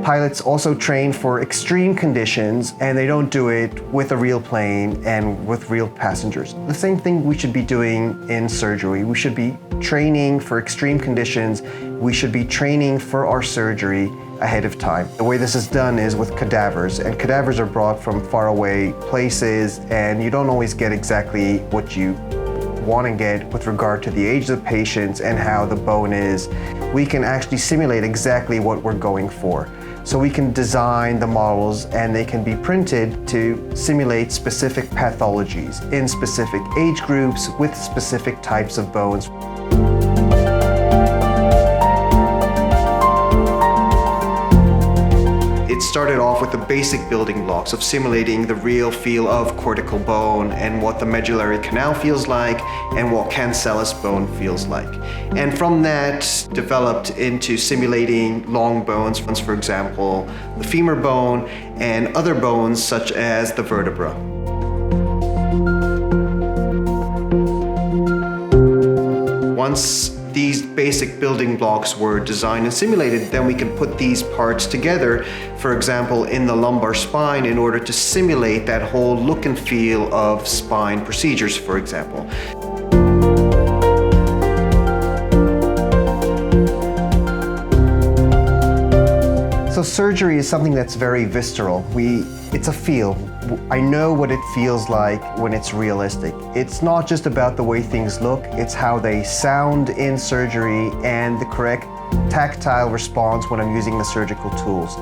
pilots also train for extreme conditions, and they don't do it with a real plane and with real passengers. The same thing we should be doing in surgery. We should be training for extreme conditions. We should be training for our surgery ahead of time. The way this is done is with cadavers, and cadavers are brought from faraway places, and you don't always get exactly what you want to get with regard to the age of the patients and how the bone is. We can actually simulate exactly what we're going for. So we can design the models, and they can be printed to simulate specific pathologies in specific age groups with specific types of bones. It started off with the basic building blocks of simulating the real feel of cortical bone and what the medullary canal feels like and what cancellous bone feels like. And from that developed into simulating long bones, for example, the femur bone and other bones such as the vertebra. Once these basic building blocks were designed and simulated, then we can put these parts together, for example, in the lumbar spine in order to simulate that whole look and feel of spine procedures, for example. So surgery is something that's very visceral. It's a feel. I know what it feels like when it's realistic. It's not just about the way things look, it's how they sound in surgery and the correct tactile response when I'm using the surgical tools.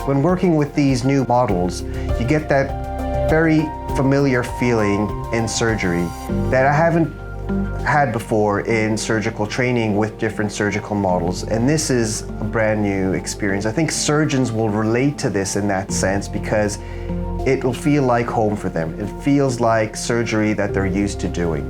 When working with these new models, you get that very familiar feeling in surgery that I haven't had before in surgical training with different surgical models, and this is a brand new experience. I think surgeons will relate to this in that sense because it will feel like home for them. It feels like surgery that they're used to doing.